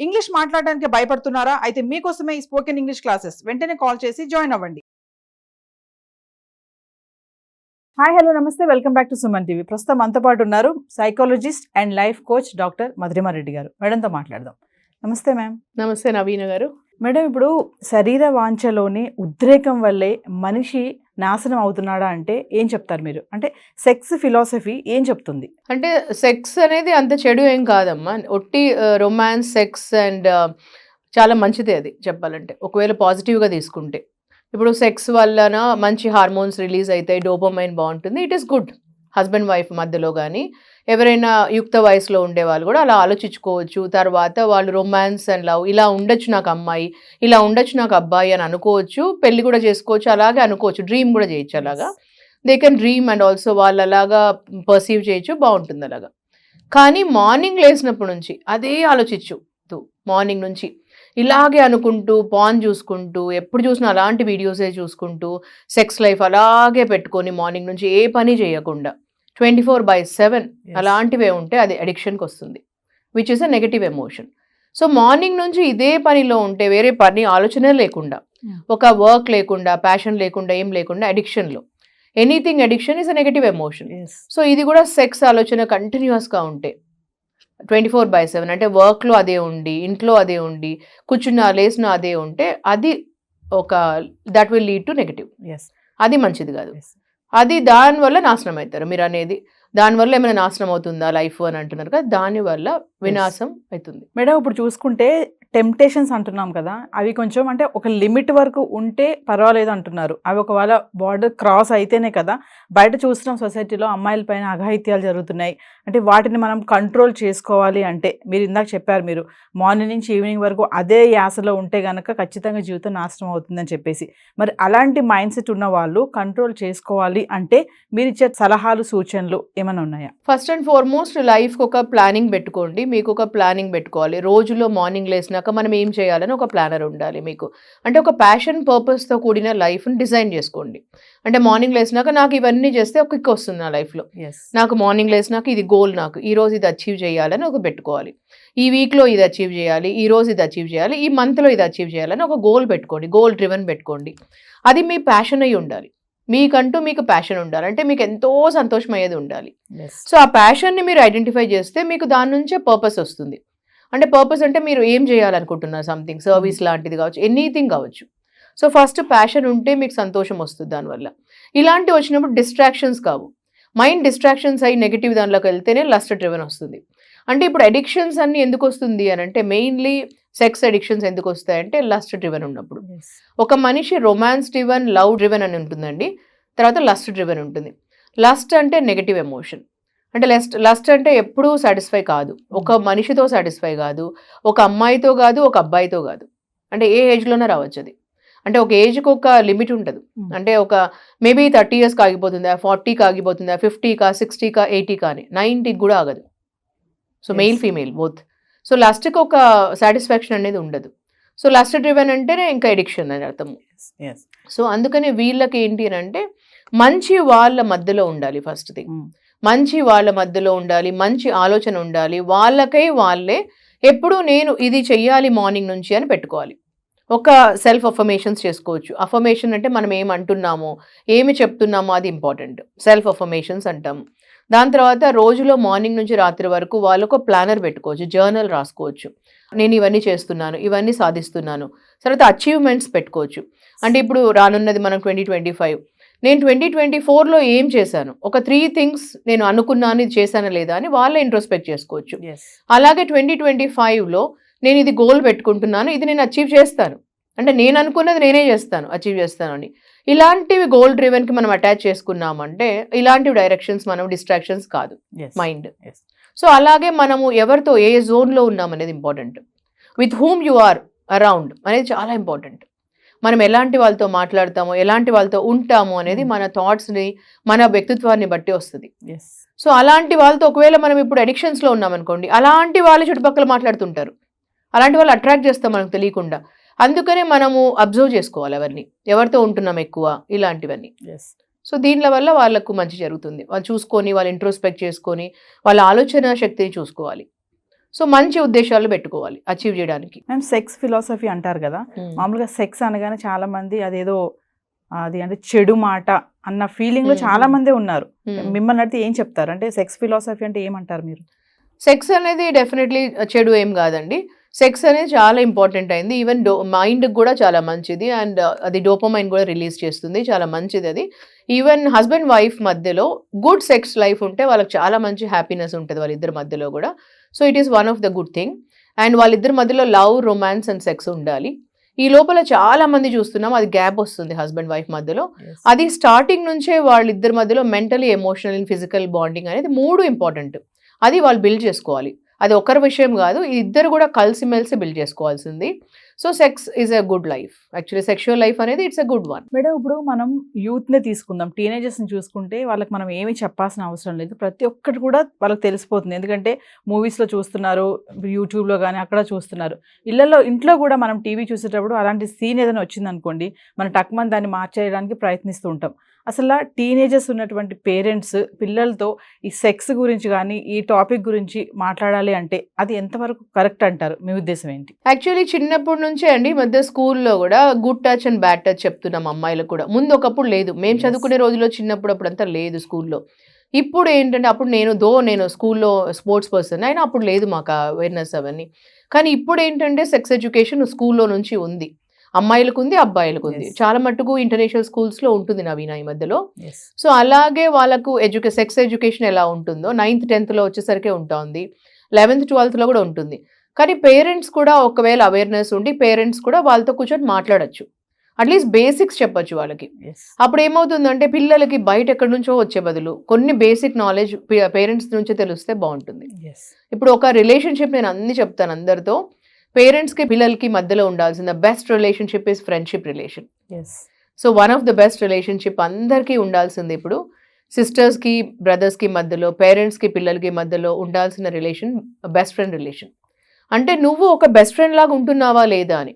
English మాట్లాడడానికి భయపడుతున్నారా? అయితే మీకోసమే ఈ స్పోకెన్ ఇంగ్లీష్ క్లాసెస్. వెంటనే కాల్ చేసి జాయిన్ అవ్వండి. హాయ్, హలో, నమస్తే, welcome back to Suman TV. ప్రస్తుతం మనతో పాటు ఉన్నారు psychologist and life coach doctor Madhurima Reddy గారు. మేడంతో మాట్లాడదాం. నమస్తే మ్యామ్. నమస్తే నవీన గారు. మేడం, ఇప్పుడు శరీర వాంఛలోని ఉద్రేకం వల్లే మనిషి నాశనం అవుతున్నాడా అంటే ఏం చెప్తారు మీరు? అంటే సెక్స్ ఫిలాసఫీ ఏం చెప్తుంది? అంటే సెక్స్ అనేది అంత చెడు ఏం కాదమ్మా. ఒట్టి రొమాన్స్, సెక్స్ అండ్ చాలా మంచిదే అది చెప్పాలంటే, ఒకవేళ పాజిటివ్గా తీసుకుంటే. ఇప్పుడు సెక్స్ వలన మంచి హార్మోన్స్ రిలీజ్ అవుతాయి, డోపమైన్ బాగుంటుంది, it is good. Husband wife మధ్యలో కానీ ఎవరైనా యుక్త వయసులో ఉండే వాళ్ళు కూడా అలా ఆలోచించుకోవచ్చు. తర్వాత వాళ్ళు రొమాన్స్ అండ్ లవ్, ఇలా ఉండొచ్చు నాకు అమ్మాయి, ఇలా ఉండొచ్చు నాకు అబ్బాయి అని అనుకోవచ్చు. పెళ్లి కూడా చేసుకోవచ్చు, అలాగే అనుకోవచ్చు, డ్రీమ్ కూడా చేయొచ్చు. అలాగా they can dream and also వాళ్ళు అలాగా పర్సీవ్ చేయొచ్చు, బాగుంటుంది అలాగా. కానీ మార్నింగ్ లేచినప్పటి నుంచి అదే ఆలోచించు, మార్నింగ్ నుంచి ఇలాగే అనుకుంటూ, పాన్ చూసుకుంటూ, ఎప్పుడు చూసినా అలాంటి వీడియోసే చూసుకుంటూ, సెక్స్ లైఫ్ అలాగే పెట్టుకొని మార్నింగ్ నుంచి ఏ పని చేయకుండా 24/7 అలాంటివే ఉంటే అది అడిక్షన్కి వస్తుంది, which is a negative emotion. So morning నుంచి ఇదే పనిలో ఉంటే, వేరే పని ఆలోచన లేకుండా, ఒక వర్క్ లేకుండా, ప్యాషన్ లేకుండా, ఏం లేకుండా అడిక్షన్లో, anything addiction is a negative emotion. So ఇది కూడా సెక్స్ ఆలోచన కంటిన్యూస్గా ఉంటే 24/7 అంటే వర్క్లో అదే ఉండి, ఇంట్లో అదే ఉండి, కూర్చున్న లేసిన అదే ఉంటే అది ఒక that will lead to negative. అది మంచిది కాదు. అది దానివల్ల నాశనం అవుతారు. మీరు అనేది దానివల్ల ఏమైనా నాశనం అవుతుందా లైఫ్ అని అంటున్నారు కదా, దానివల్ల వినాశం అవుతుంది. మేడం, ఇప్పుడు చూసుకుంటే టెంప్టేషన్స్ అంటున్నాం కదా, అవి కొంచెం అంటే ఒక లిమిట్ వరకు ఉంటే పర్వాలేదు అంటున్నారు. అవి ఒకవేళ బార్డర్ క్రాస్ అయితేనే కదా బయట చూస్తున్నాం సొసైటీలో అమ్మాయిల పైన అఘాయిత్యాలు జరుగుతున్నాయి. అంటే వాటిని మనం కంట్రోల్ చేసుకోవాలి అంటే, మీరు ఇందాక చెప్పారు, మీరు మార్నింగ్ నుంచి ఈవినింగ్ వరకు అదే యాసలో ఉంటే కనుక ఖచ్చితంగా జీవితం నాశనం అవుతుందని చెప్పేసి. మరి అలాంటి మైండ్ సెట్ ఉన్న వాళ్ళు కంట్రోల్ చేసుకోవాలి అంటే మీరు ఇచ్చే సలహాలు, సూచనలు ఏమైనా ఉన్నాయా? ఫస్ట్ అండ్ ఫార్మోస్ట్ లైఫ్కి ఒక ప్లానింగ్ పెట్టుకోండి. మీకు ఒక ప్లానింగ్ పెట్టుకోవాలి. రోజులో మార్నింగ్ లేసినాక మనం ఏం చేయాలని ఒక ప్లానర్ ఉండాలి మీకు. అంటే ఒక ప్యాషన్, పర్పస్తో కూడిన లైఫ్ని డిజైన్ చేసుకోండి. అంటే మార్నింగ్ లేసినాక నాకు ఇవన్నీ చేస్తే ఒక కిక్ వస్తుంది నా లైఫ్లో. నాకు మార్నింగ్ లేసినాక ఇది గోల్, నాకు ఈరోజు ఇది అచీవ్ చేయాలని ఒక పెట్టుకోవాలి. ఈ వీక్లో ఇది అచీవ్ చేయాలి, ఈ రోజు ఇది అచీవ్ చేయాలి, ఈ మంత్లో ఇది అచీవ్ చేయాలని ఒక గోల్ పెట్టుకోండి. గోల్ డ్రివెన్ పెట్టుకోండి. అది మీ ప్యాషన్ అయి ఉండాలి. మీకంటూ మీకు ప్యాషన్ ఉండాలి. అంటే మీకు ఎంతో సంతోషం అయ్యేది ఉండాలి. సో ఆ ప్యాషన్ని మీరు ఐడెంటిఫై చేస్తే మీకు దాని నుంచే పర్పస్ వస్తుంది. అంటే పర్పస్ అంటే మీరు ఏం చేయాలనుకుంటున్నారు, సంథింగ్ సర్వీస్ లాంటిది కావచ్చు, ఎనీథింగ్ కావచ్చు. సో ఫస్ట్ ప్యాషన్ ఉంటే మీకు సంతోషం వస్తుంది దానివల్ల. ఇలాంటివి వచ్చినప్పుడు డిస్ట్రాక్షన్స్ కావు. మైండ్ డిస్ట్రాక్షన్స్ అయ్యి నెగిటివ్ దానిలోకి వెళ్తేనే లస్ట్ డ్రివెన్ వస్తుంది. అంటే ఇప్పుడు అడిక్షన్స్ అన్ని ఎందుకు వస్తుంది అని అంటే, మెయిన్లీ సెక్స్ అడిక్షన్స్ ఎందుకు వస్తాయంటే లస్ట్ డ్రివెన్ ఉన్నప్పుడు. ఒక మనిషి రొమాన్స్ డ్రివెన్, లవ్ డ్రివెన్ అని ఉంటుందండి. తర్వాత లస్ట్ డ్రివెన్ ఉంటుంది. లస్ట్ అంటే నెగటివ్ ఎమోషన్. అంటే లస్ట్ అంటే ఎప్పుడూ సాటిస్ఫై కాదు. ఒక మనిషితో సాటిస్ఫై కాదు, ఒక అమ్మాయితో కాదు, ఒక అబ్బాయితో కాదు. అంటే ఏ ఏజ్లోనే రావచ్చు అది. అంటే ఒక ఏజ్కి ఒక లిమిట్ ఉంటుంది. అంటే ఒక మేబీ 30 yearsకి ఆగిపోతుందా, 40కి ఆగిపోతుందా, 50కా, 60కా, 80కా అని, 90కి కూడా ఆగదు. So male female both. So లస్ట్కి ఒక సాటిస్ఫాక్షన్ అనేది ఉండదు. సో లస్ట్ డ్రివెన్ అంటేనే ఇంకా ఎడిక్షన్ అని అర్థము. సో అందుకని వీళ్ళకి ఏంటి అని అంటే మంచి వాళ్ళ మధ్యలో ఉండాలి. ఫస్ట్ థింగ్, మంచి వాళ్ళ మధ్యలో ఉండాలి, మంచి ఆలోచన ఉండాలి. వాళ్ళకై వాళ్ళే ఎప్పుడు నేను ఇది చెయ్యాలి మార్నింగ్ నుంచి అని పెట్టుకోవాలి. ఒక సెల్ఫ్ అఫర్మేషన్స్ చేసుకోవచ్చు. అఫర్మేషన్ అంటే మనం ఏమంటున్నామో, ఏమి చెప్తున్నామో అది ఇంపార్టెంట్. సెల్ఫ్ అఫర్మేషన్స్ అంటాము. దాని తర్వాత రోజులో మార్నింగ్ నుంచి రాత్రి వరకు వాళ్ళకు ప్లానర్ పెట్టుకోవచ్చు, జర్నల్ రాసుకోవచ్చు. నేను ఇవన్నీ చేస్తున్నాను, ఇవన్నీ సాధిస్తున్నాను. తర్వాత అచీవ్మెంట్స్ పెట్టుకోవచ్చు. అంటే ఇప్పుడు రానున్నది మనం 2025. నేను 2024లో ఏం చేశాను, ఒక 3 things నేను అనుకున్నాను, ఇది చేశానా లేదా అని వాళ్ళే ఇంట్రోస్పెక్ట్ చేసుకోవచ్చు. అలాగే 2025లో నేను ఇది గోల్ పెట్టుకుంటున్నాను, ఇది నేను అచీవ్ చేస్తాను, అంటే నేను అనుకున్నది నేనే చేస్తాను, అచీవ్ చేస్తాను అని. ఇలాంటివి గోల్ డ్రివెన్కి మనం అటాచ్ చేసుకున్నామంటే ఇలాంటివి డైరెక్షన్స్, మనం డిస్ట్రాక్షన్స్ కాదు మైండ్. సో అలాగే మనము ఎవరితో ఏ జోన్లో ఉన్నాం అనేది important. With whom you are around అనేది చాలా ఇంపార్టెంట్. మనం ఎలాంటి వాళ్ళతో మాట్లాడతామో, ఎలాంటి వాళ్ళతో ఉంటామో అనేది మన థాట్స్ని, మన వ్యక్తిత్వాన్ని బట్టి వస్తుంది. సో అలాంటి వాళ్ళతో ఒకవేళ మనం ఇప్పుడు అడిక్షన్స్లో ఉన్నామనుకోండి, అలాంటి వాళ్ళు చుట్టుపక్కల మాట్లాడుతుంటారు, అలాంటి వాళ్ళు అట్రాక్ట్ చేస్తాం మనకు తెలియకుండా. అందుకనే మనము అబ్జర్వ్ చేసుకోవాలి ఎవరితో ఉంటున్నాం ఎక్కువ, ఇలాంటివన్నీ. సో దీనిల వల్ల వాళ్ళకు మంచి జరుగుతుంది. వాళ్ళు చూసుకొని, వాళ్ళు ఇంట్రోస్పెక్ట్ చేసుకొని, వాళ్ళ ఆలోచన శక్తిని చూసుకోవాలి. సో మంచి ఉద్దేశాలు పెట్టుకోవాలి అచీవ్ చేయడానికి. మ్యామ్ సెక్స్ ఫిలాసఫీ అంటారు కదా, మామూలుగా సెక్స్ అనగానే చాలా మంది అదేదో అది అంటే చెడు మాట అన్న ఫీలింగ్ లో చాలా మంది ఉన్నారు. మిమ్మల్ని అడిగితే ఏం చెప్తారు, అంటే సెక్స్ ఫిలాసఫీ అంటే ఏమంటారు మీరు? సెక్స్ అనేది డెఫినెట్లీ చెడు ఏం కాదండి. సెక్స్ అనేది చాలా ఇంపార్టెంట్ అయింది. ఈవెన్ మైండ్కి కూడా చాలా మంచిది. అండ్ అది డోపమైన్ కూడా రిలీజ్ చేస్తుంది, చాలా మంచిది అది. ఈవెన్ హస్బెండ్ వైఫ్ మధ్యలో గుడ్ సెక్స్ లైఫ్ ఉంటే వాళ్ళకి చాలా మంచి హ్యాపీనెస్ ఉంటుంది వాళ్ళిద్దరి మధ్యలో కూడా. So it is one of the good thing. And వాళ్ళిద్దరి మధ్యలో లవ్, రొమాన్స్ అండ్ సెక్స్ ఉండాలి. ఈ లోపల చాలా మంది చూస్తున్నాం అది గ్యాప్ వస్తుంది హస్బెండ్ వైఫ్ మధ్యలో. అది స్టార్టింగ్ నుంచే వాళ్ళిద్దరి మధ్యలో mentally, emotional and physical bonding అనేది 3 ఇంపార్టెంట్. అది వాళ్ళు బిల్డ్ చేసుకోవాలి. అది ఒకరి విషయం కాదు, ఇద్దరు కూడా కలిసిమెలిసి బిల్డ్ చేసుకోవాల్సింది. So sex is a good life. Actually sexual life అనేది it's a good one. Madam ఇప్పుడు మనం యూత్నే తీసుకుందాం, టీనేజర్స్ని చూసుకుంటే వాళ్ళకి మనం ఏమీ చెప్పాల్సిన అవసరం లేదు. ప్రతి ఒక్కటి కూడా వాళ్ళకి తెలిసిపోతుంది, ఎందుకంటే మూవీస్లో చూస్తున్నారు, యూట్యూబ్లో కానీ అక్కడ చూస్తున్నారు. ఇంట్లో కూడా మనం టీవీ చూసేటప్పుడు అలాంటి సీన్ ఏదైనా వచ్చిందనుకోండి, మనం టక్మని దాన్ని మార్చేయడానికి ప్రయత్నిస్తూ ఉంటాం. అసలు టీనేజర్స్ ఉన్నటువంటి పేరెంట్స్ పిల్లలతో ఈ సెక్స్ గురించి కానీ ఈ టాపిక్ గురించి మాట్లాడాలి అంటే అది ఎంతవరకు కరెక్ట్ అంటారు, మీ ఉద్దేశం ఏంటి? యాక్చువల్లీ చిన్నప్పటి నుంచే అండి ఈ మధ్య స్కూల్లో కూడా good touch and bad touch చెప్తున్నాం అమ్మాయిలకు కూడా. ముందు ఒకప్పుడు లేదు, మేము చదువుకునే రోజుల్లో చిన్నప్పుడు అప్పుడంతా లేదు స్కూల్లో. ఇప్పుడు ఏంటంటే అప్పుడు నేను స్కూల్లో స్పోర్ట్స్ పర్సన్ అయినా అప్పుడు లేదు మాకు అవేర్నెస్ అవన్నీ. కానీ ఇప్పుడు ఏంటంటే సెక్స్ ఎడ్యుకేషన్ స్కూల్లో నుంచి ఉంది, అమ్మాయిలకు ఉంది, అబ్బాయిలకు ఉంది. చాలా మట్టుకు ఇంటర్నేషనల్ స్కూల్స్లో ఉంటుంది నవీన ఈ మధ్యలో. సో అలాగే వాళ్ళకు సెక్స్ ఎడ్యుకేషన్ ఎలా ఉంటుందో 9th 10thలో వచ్చేసరికి ఉంటుంది, 11th 12thలో కూడా ఉంటుంది. కానీ పేరెంట్స్ కూడా ఒకవేళ అవేర్నెస్ ఉండి పేరెంట్స్ కూడా వాళ్ళతో కూర్చొని మాట్లాడచ్చు, అట్లీస్ట్ బేసిక్స్ చెప్పొచ్చు వాళ్ళకి. అప్పుడు ఏమవుతుందంటే పిల్లలకి బయట ఎక్కడి నుంచో వచ్చే బదులు కొన్ని బేసిక్ నాలెడ్జ్ పేరెంట్స్ నుంచే తెలిస్తే బాగుంటుంది. ఇప్పుడు ఒక రిలేషన్షిప్ నేను అన్ని చెప్తాను అందరితో, పేరెంట్స్కి పిల్లలకి మధ్యలో ఉండాల్సిన best relationship is friendship relation. So one of the best relationship అందరికీ ఉండాల్సింది ఇప్పుడు సిస్టర్స్కి బ్రదర్స్కి మధ్యలో, పేరెంట్స్కి పిల్లలకి మధ్యలో ఉండాల్సిన రిలేషన్ బెస్ట్ ఫ్రెండ్ రిలేషన్. అంటే నువ్వు ఒక బెస్ట్ ఫ్రెండ్ లాగా ఉంటున్నావా లేదా అని.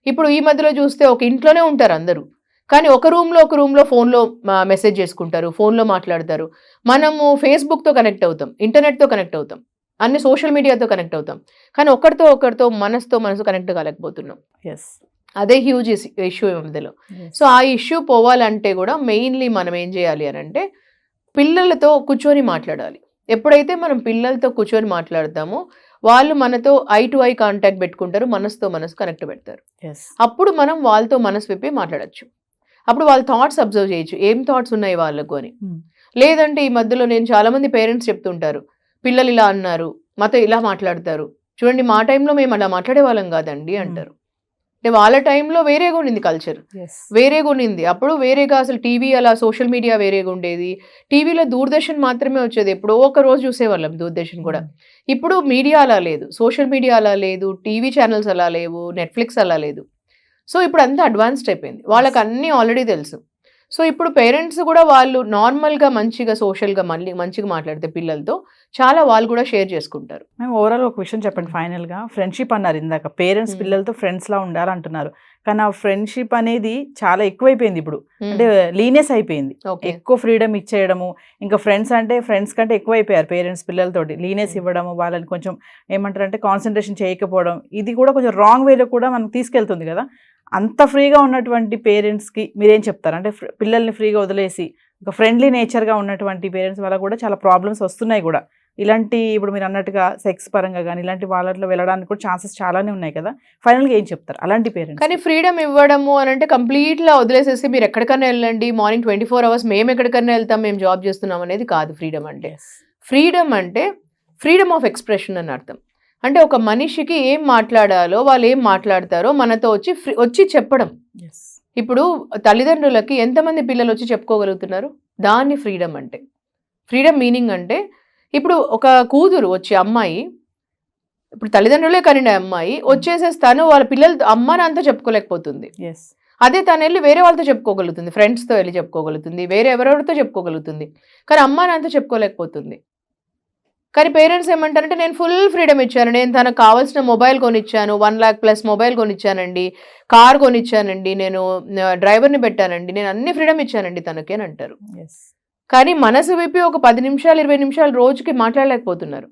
ఇప్పుడు ఈ మధ్యలో చూస్తే ఒక ఇంట్లోనే ఉంటారు అందరూ, కానీ ఒక రూమ్లో ఫోన్లో మెసేజ్ చేసుకుంటారు, ఫోన్లో మాట్లాడతారు. మనము ఫేస్బుక్తో కనెక్ట్ అవుతాం, ఇంటర్నెట్తో కనెక్ట్ అవుతాం, అన్ని సోషల్ మీడియాతో కనెక్ట్ అవుతాం, కానీ ఒకరితో మనసు కనెక్ట్ కాలేకపోతున్నాం. అదే హ్యూజ్ ఇష్యూ మధ్యలో. సో ఆ ఇష్యూ పోవాలంటే కూడా మెయిన్లీ మనం ఏం చేయాలి అని అంటే పిల్లలతో కూర్చొని మాట్లాడాలి. ఎప్పుడైతే మనం పిల్లలతో కూర్చొని మాట్లాడతామో వాళ్ళు మనతో ఐ టు ఐ కాంటాక్ట్ పెట్టుకుంటారు, మనసుతో మనసు కనెక్ట్ పెడతారు. అప్పుడు మనం వాళ్ళతో మనసు విప్పి మాట్లాడచ్చు. అప్పుడు వాళ్ళ థాట్స్ అబ్జర్వ్ చేయొచ్చు, ఏం థాట్స్ ఉన్నాయి వాళ్ళకు అని. లేదంటే ఈ మధ్యలో నేను చాలా మంది పేరెంట్స్ చెప్తుంటారు, పిల్లలు ఇలా అన్నారు, మాతో ఇలా మాట్లాడతారు, చూడండి మా టైంలో మేము అలా మాట్లాడే వాళ్ళం కాదండి అంటారు. అంటే వాళ్ళ టైంలో వేరేగా ఉండింది కల్చర్, వేరేగా ఉండింది. అప్పుడు వేరేగా అసలు టీవీ అలా సోషల్ మీడియా వేరేగా ఉండేది. టీవీలో దూరదర్శన్ మాత్రమే వచ్చేది, ఎప్పుడో ఒక రోజు చూసేవాళ్ళం దూరదర్శన్ కూడా. ఇప్పుడు మీడియా అలా లేదు, సోషల్ మీడియా అలా లేదు, టీవీ ఛానల్స్ అలా లేవు, నెట్ఫ్లిక్స్ అలా లేదు. సో ఇప్పుడు అంతా అడ్వాన్స్డ్ అయిపోయింది, వాళ్ళకి అన్నీ ఆల్రెడీ తెలుసు. సో ఇప్పుడు పేరెంట్స్ కూడా వాళ్ళు నార్మల్గా మంచిగా సోషల్గా మంచిగా మాట్లాడితే పిల్లలతో చాలా వాళ్ళు కూడా షేర్ చేసుకుంటారు. మేము ఓవరాల్ ఒక విషయం చెప్పండి ఫైనల్గా. ఫ్రెండ్షిప్ అన్నారు ఇందాక, పేరెంట్స్ పిల్లలతో ఫ్రెండ్స్లా ఉండాలంటున్నారు, కానీ ఆ ఫ్రెండ్షిప్ అనేది చాలా ఎక్కువైపోయింది ఇప్పుడు, అంటే లీనియస్ అయిపోయింది, ఎక్కువ ఫ్రీడమ్ ఇచ్చేయడము. ఇంకా ఫ్రెండ్స్ కంటే ఎక్కువ అయిపోయారు పేరెంట్స్ పిల్లలతోటి, లీనియస్ ఇవ్వడము, వాళ్ళని కొంచెం ఏమంటారు అంటే కాన్సన్ట్రేషన్ చేయకపోవడం, ఇది కూడా కొంచెం రాంగ్ వేలో కూడా మనకు తీసుకెళ్తుంది కదా. అంత ఫ్రీగా ఉన్నటువంటి పేరెంట్స్కి మీరేం చెప్తారు? అంటే పిల్లల్ని ఫ్రీగా వదిలేసి ఒక ఫ్రెండ్లీ నేచర్గా ఉన్నటువంటి పేరెంట్స్ వల్ల కూడా చాలా ప్రాబ్లమ్స్ వస్తున్నాయి కూడా. ఇలాంటి ఇప్పుడు మీరు అన్నట్టుగా సెక్స్ పరంగా కానీ ఇలాంటి వాళ్ళలో వెళ్ళడానికి కూడా ఛాన్సెస్ చాలానే ఉన్నాయి కదా. ఫైనల్గా ఏం చెప్తారు అలాంటి పేరెంట్స్? కానీ ఫ్రీడమ్ ఇవ్వడము అని అంటే కంప్లీట్గా వదిలేసేసి మీరు ఎక్కడికైనా వెళ్ళండి, మార్నింగ్ 24 hours మేము ఎక్కడికైనా వెళ్తాం, మేము జాబ్ చేస్తున్నాం అనేది కాదు ఫ్రీడమ్ అంటే. ఫ్రీడమ్ అంటే ఫ్రీడమ్ ఆఫ్ ఎక్స్ప్రెషన్ అని అర్థం. అంటే ఒక మనిషికి ఏం మాట్లాడాలో, వాళ్ళు ఏం మాట్లాడతారో మనతో వచ్చి చెప్పడం. ఇప్పుడు తల్లిదండ్రులకి ఎంతమంది పిల్లలు వచ్చి చెప్పుకోగలుగుతున్నారు, దాన్ని ఫ్రీడమ్ అంటే. ఫ్రీడమ్ మీనింగ్ అంటే ఇప్పుడు ఒక కూతురు వచ్చి అమ్మాయి, ఇప్పుడు తల్లిదండ్రులే కనిన అమ్మాయి వచ్చేసేసి తను వాళ్ళ పిల్లలతో అమ్మని అంతా చెప్పుకోలేకపోతుంది. అదే తను వెళ్ళి వేరే వాళ్ళతో చెప్పుకోగలుగుతుంది, ఫ్రెండ్స్తో వెళ్ళి చెప్పుకోగలుగుతుంది, వేరే ఎవరెవరితో చెప్పుకోగలుగుతుంది, కానీ అమ్మని అంతా చెప్పుకోలేకపోతుంది. కానీ పేరెంట్స్ ఏమంటారంటే నేను ఫుల్ ఫ్రీడమ్ ఇచ్చాను, నేను తనకు కావాల్సిన మొబైల్ కొనిచ్చాను, 1 lakh+ మొబైల్ కొనిచ్చానండి, కార్ కొనిచ్చానండి, నేను డ్రైవర్ని పెట్టానండి, నేను అన్ని ఫ్రీడమ్ ఇచ్చానండి తనకి అని అంటారు. కానీ మనసు విప్పి ఒక 10 నిమిషాలు 20 నిమిషాలు రోజుకి మాట్లాడలేకపోతున్నారు.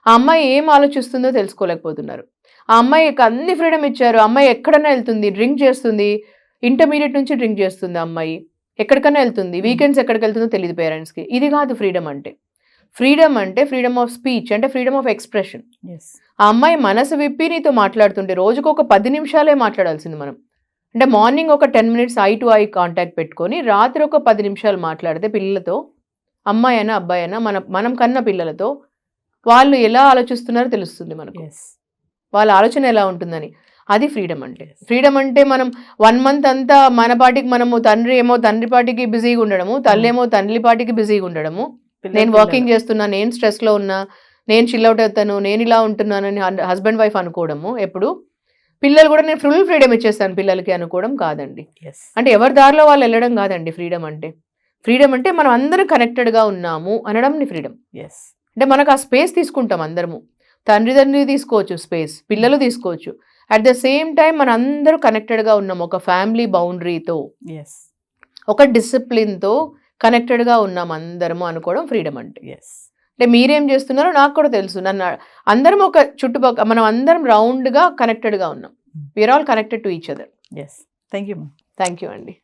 ఆ అమ్మాయి ఏం ఆలోచిస్తుందో తెలుసుకోలేకపోతున్నారు. ఆ అమ్మాయికి అన్ని ఫ్రీడమ్ ఇచ్చారు. ఆ అమ్మాయి ఎక్కడైనా వెళ్తుంది, డ్రింక్ చేస్తుంది, ఇంటర్మీడియట్ నుంచి డ్రింక్ చేస్తుంది ఆ అమ్మాయి, ఎక్కడికైనా వెళ్తుంది, వీకెండ్స్ ఎక్కడికి వెళ్తుందో తెలియదు పేరెంట్స్కి. ఇది కాదు ఫ్రీడమ్ అంటే. ఫ్రీడమ్ అంటే ఫ్రీడమ్ ఆఫ్ స్పీచ్, అంటే ఫ్రీడమ్ ఆఫ్ ఎక్స్ప్రెషన్. ఆ అమ్మాయి మనసు విప్పి నీతో మాట్లాడుతుంటే రోజుకు ఒక 10 నిమిషాలే మాట్లాడాల్సింది మనం. అంటే మార్నింగ్ ఒక 10 minutes I to eye contact పెట్టుకొని రాత్రి ఒక 10 నిమిషాలు మాట్లాడితే పిల్లలతో, అమ్మాయి అయినా అబ్బాయి అయినా, మనం కన్న పిల్లలతో వాళ్ళు ఎలా ఆలోచిస్తున్నారో తెలుస్తుంది మనకు, వాళ్ళ ఆలోచన ఎలా ఉంటుందని. అది ఫ్రీడమ్ అంటే. ఫ్రీడమ్ అంటే మనం 1 మంత్ అంతా మన పాటికి మనము, తండ్రి ఏమో తండ్రి పాటికి బిజీగా ఉండడము, తల్లి ఏమో తల్లి పాటికి బిజీగా ఉండడము, నేను వాకింగ్ చేస్తున్నా, నేను స్ట్రెస్లో ఉన్నా, నేను చిల్అవుట్ అవుతాను, నేను ఇలా ఉంటున్నానని హస్బెండ్ వైఫ్ అనుకోవడము ఎప్పుడు. పిల్లలు కూడా నేను ఫుల్ ఫ్రీడమ్ ఇచ్చేస్తాను పిల్లలకి అనుకోవడం కాదండి. అంటే ఎవరి దారిలో వాళ్ళు వెళ్ళడం కాదండి ఫ్రీడమ్ అంటే. ఫ్రీడమ్ అంటే మనం అందరం కనెక్టెడ్గా ఉన్నాము అనడం ఫ్రీడమ్. అంటే మనకు ఆ స్పేస్ తీసుకుంటాం అందరము. తండ్రి తీసుకోవచ్చు స్పేస్, పిల్లలు తీసుకోవచ్చు. అట్ ద సేమ్ టైం మన అందరూ కనెక్టెడ్గా ఉన్నాము ఒక ఫ్యామిలీ బౌండరీతో, ఒక డిసిప్లిన్తో కనెక్టెడ్గా ఉన్నాం అందరము అనుకోవడం ఫ్రీడమ్ అంటే. అంటే మీరేం చేస్తున్నారో నాకు కూడా తెలుసు. నన్ను అందరం ఒక చుట్టుపక్కల మనం అందరం రౌండ్గా కనెక్టెడ్గా ఉన్నాం. We are all connected to each other. Thank you thank you అండి.